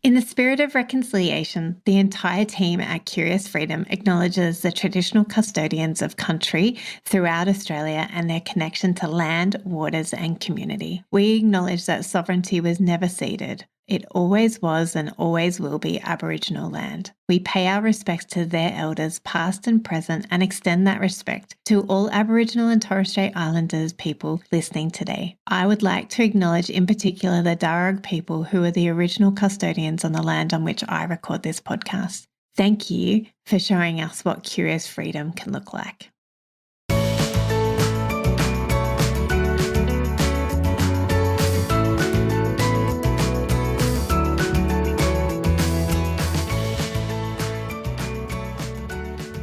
In the spirit of reconciliation, the entire team at Curious Freedom acknowledges the traditional custodians of country throughout Australia and their connection to land, waters, and community. We acknowledge that sovereignty was never ceded. It always was and always will be Aboriginal land. We pay our respects to their elders, past and present, and extend that respect to all Aboriginal and Torres Strait Islanders people listening today. I would like to acknowledge in particular the Darug people who are the original custodians on the land on which I record this podcast. Thank you for showing us what Curious Freedom can look like.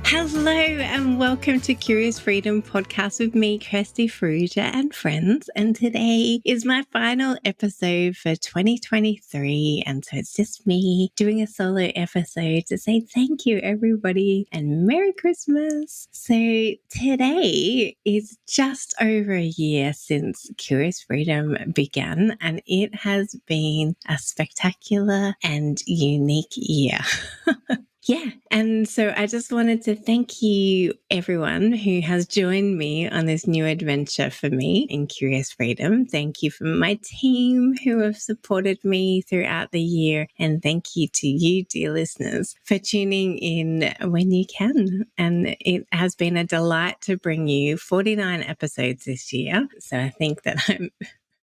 Hello and welcome to Curious Freedom podcast with me, Kirsty Ferrugia and friends. And today is my final episode for 2023. And so it's just me doing a solo episode to say thank you, everybody, and Merry Christmas. So today is just over a year since Curious Freedom began, and it has been a spectacular and unique year. Yeah. And so I just wanted to thank you, everyone who has joined me on this new adventure for me in Curious Freedom. Thank you for my team who have supported me throughout the year. And thank you to you, dear listeners, for tuning in when you can. And it has been a delight to bring you 49 episodes this year. So I think that I'm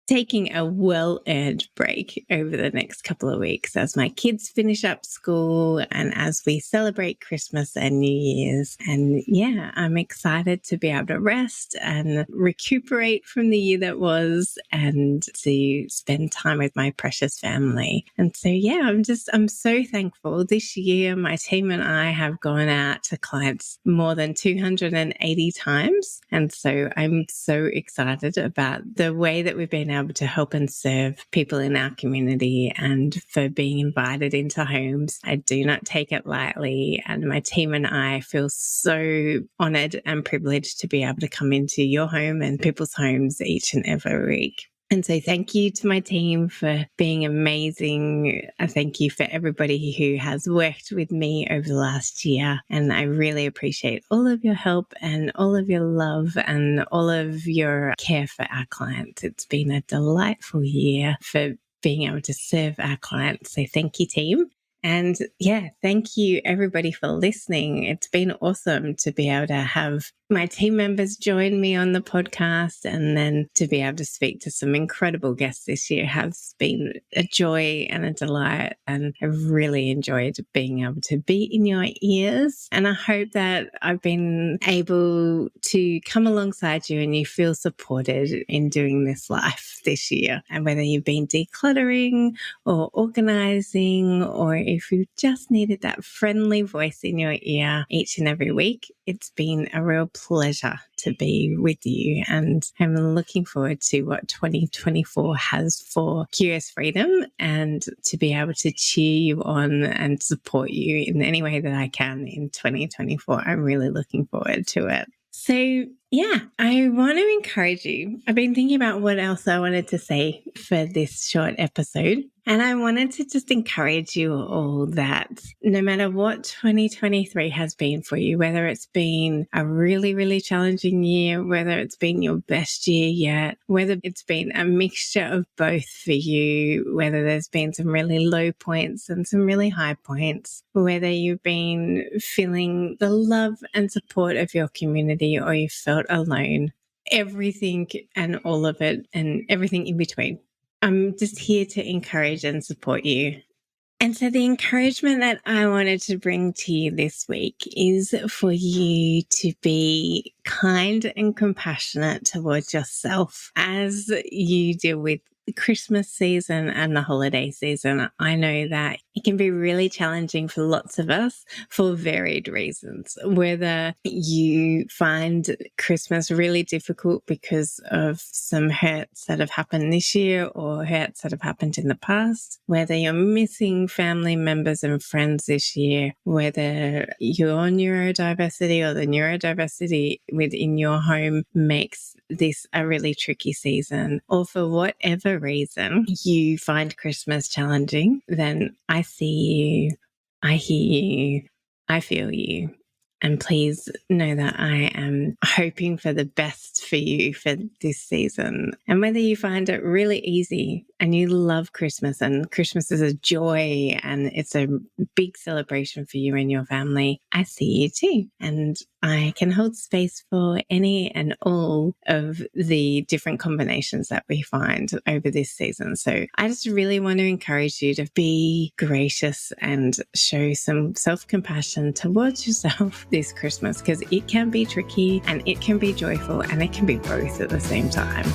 taking a well-earned break over the next couple of weeks as my kids finish up school and as we celebrate Christmas and New Year's. And yeah, I'm excited to be able to rest and recuperate from the year that was and to spend time with my precious family. And so, yeah, I'm so thankful. This year, my team and I have gone out to clients more than 280 times. And so I'm so excited about the way that we've been able to help and serve people in our community and for being invited into homes. I do not take it lightly, and my team and I feel so honoured and privileged to be able to come into your home and people's homes each and every week. And so thank you to my team for being amazing. Thank you for everybody who has worked with me over the last year. And I really appreciate all of your help and all of your love and all of your care for our clients. It's been a delightful year for being able to serve our clients. So thank you, team. And yeah, thank you everybody for listening. It's been awesome to be able to have my team members join me on the podcast and then to be able to speak to some incredible guests this year has been a joy and a delight. And I've really enjoyed being able to be in your ears. And I hope that I've been able to come alongside you and you feel supported in doing this life this year. And whether you've been decluttering or organizing, or if you just needed that friendly voice in your ear each and every week, it's been a real pleasure to be with you. And I'm looking forward to what 2024 has for Curious Freedom and to be able to cheer you on and support you in any way that I can in 2024. I'm really looking forward to it. So yeah, I want to encourage you. I've been thinking about what else I wanted to say for this short episode. And I wanted to just encourage you all that no matter what 2023 has been for you, whether it's been a really, really challenging year, whether it's been your best year yet, whether it's been a mixture of both for you, whether there's been some really low points and some really high points, whether you've been feeling the love and support of your community or you felt alone, everything and all of it and everything in between. I'm just here to encourage and support you. And so the encouragement that I wanted to bring to you this week is for you to be kind and compassionate towards yourself as you deal with the Christmas season and the holiday season. I know that it can be really challenging for lots of us for varied reasons, whether you find Christmas really difficult because of some hurts that have happened this year or hurts that have happened in the past, whether you're missing family members and friends this year, whether your neurodiversity or the neurodiversity within your home makes this a really tricky season, or for whatever whatever reason you find Christmas challenging, then I see you, I hear you, I feel you. And please know that I am hoping for the best for you for this season. And whether you find it really easy and you love Christmas, and Christmas is a joy and it's a big celebration for you and your family, I see you too. And I can hold space for any and all of the different combinations that we find over this season. So I just really want to encourage you to be gracious and show some self-compassion towards yourself this Christmas, because it can be tricky and it can be joyful and it can be both at the same time.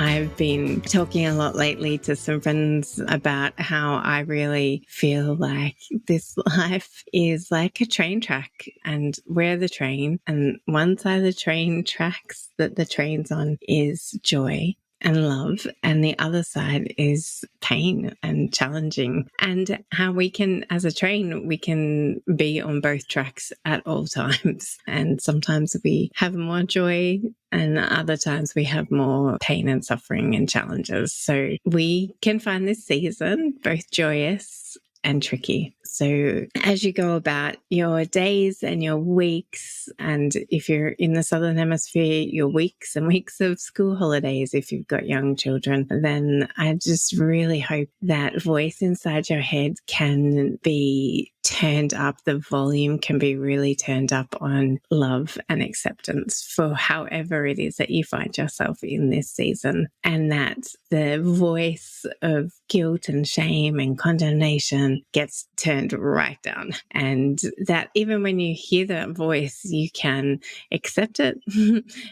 I've been talking a lot lately to some friends about how I really feel like this life is like a train track and we're the train, and one side of the train tracks that the train's on is joy and love, and the other side is pain and challenging, and how we can, as a train, we can be on both tracks at all times. And sometimes we have more joy and other times we have more pain and suffering and challenges. So we can find this season both joyous and tricky. So as you go about your days and your weeks, and if you're in the Southern Hemisphere, your weeks and weeks of school holidays, if you've got young children, then I just really hope that voice inside your head can be turned up. The volume can be really turned up on love and acceptance for however it is that you find yourself in this season, and that the voice of guilt and shame and condemnation gets turned right down, and that even when you hear that voice, you can accept it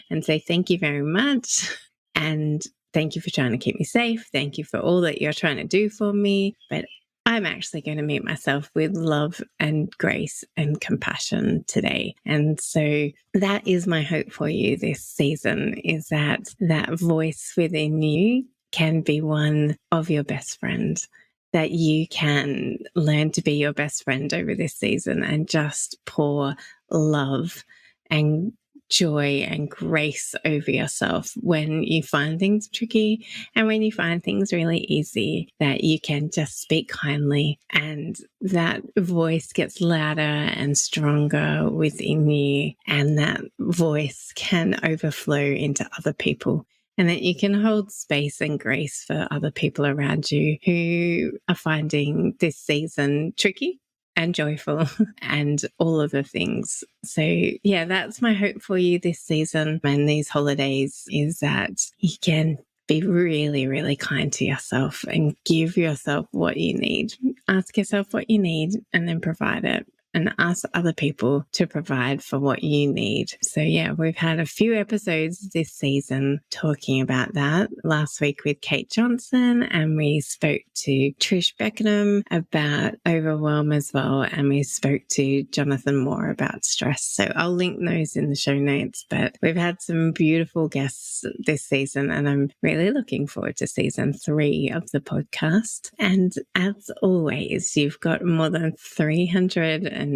and say, thank you very much, and thank you for trying to keep me safe. Thank you for all that you're trying to do for me. But I'm actually going to meet myself with love and grace and compassion today. And so that is my hope for you this season, is that that voice within you can be one of your best friends, that you can learn to be your best friend over this season and just pour love and joy and grace over yourself when you find things tricky and when you find things really easy, that you can just speak kindly and that voice gets louder and stronger within you, and that voice can overflow into other people, and that you can hold space and grace for other people around you who are finding this season tricky and joyful and all of the things. So yeah, that's my hope for you this season and these holidays, is that you can be really, really kind to yourself and give yourself what you need. Ask yourself what you need and then provide it, and ask other people to provide for what you need. So yeah, we've had a few episodes this season talking about that. Last week with Kate Johnson, and we spoke to Trish Beckenham about overwhelm as well, and we spoke to Jonathan Moore about stress. So I'll link those in the show notes. But we've had some beautiful guests this season, and I'm really looking forward to season 3 of the podcast. And as always, you've got more than 380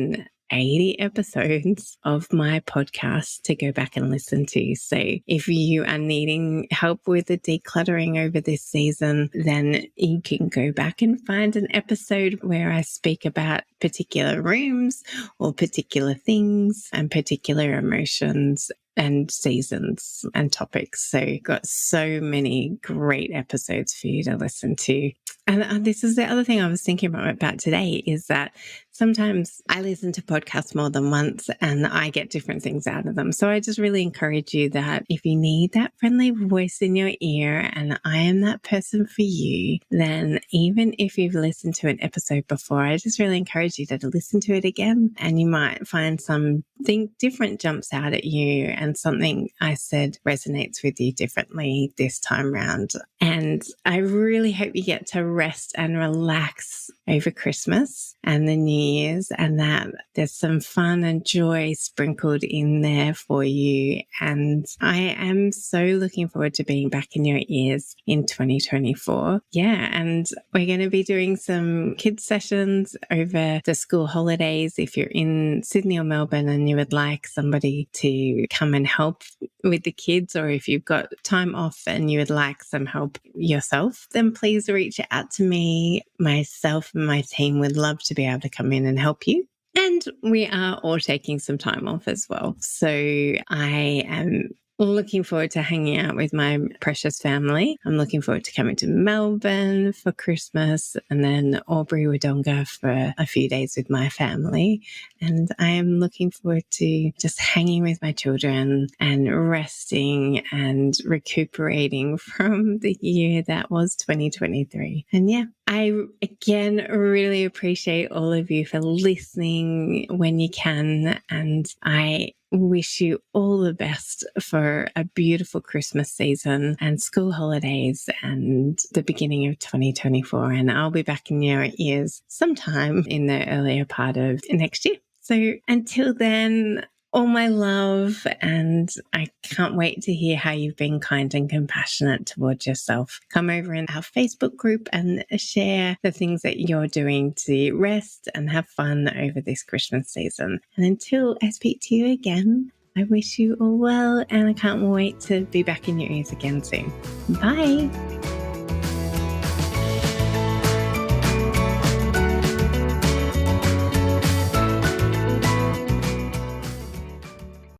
episodes of my podcast to go back and listen to. So if you are needing help with the decluttering over this season, then you can go back and find an episode where I speak about particular rooms or particular things and particular emotions and seasons and topics. So got so many great episodes for you to listen to. And this is the other thing I was thinking about today, is that sometimes I listen to podcasts more than once and I get different things out of them. So I just really encourage you that if you need that friendly voice in your ear and I am that person for you, then even if you've listened to an episode before, I just really encourage you to listen to it again, and you might find something different jumps out at you and something I said resonates with you differently this time round. And I really hope you get to rest and relax over Christmas and the New Year's, and that there's some fun and joy sprinkled in there for you. And I am so looking forward to being back in your ears in 2024. Yeah, and we're going to be doing some kids sessions over the school holidays. If you're in Sydney or Melbourne and you would like somebody to come and help with the kids, or if you've got time off and you would like some help yourself, then please reach out to me. Myself and my team would love to be able to come in and help you. And we are all taking some time off as well. So I am looking forward to hanging out with my precious family. I'm looking forward to coming to Melbourne for Christmas and then Albury-Wodonga for a few days with my family. And I am looking forward to just hanging with my children and resting and recuperating from the year that was 2023. And yeah, I, again, really appreciate all of you for listening when you can. And I wish you all the best for a beautiful Christmas season and school holidays and the beginning of 2024. And I'll be back in your ears sometime in the earlier part of next year. So until then, all my love, and I can't wait to hear how you've been kind and compassionate towards yourself. Come over in our Facebook group and share the things that you're doing to rest and have fun over this Christmas season. And until I speak to you again, I wish you all well, and I can't wait to be back in your ears again soon. Bye.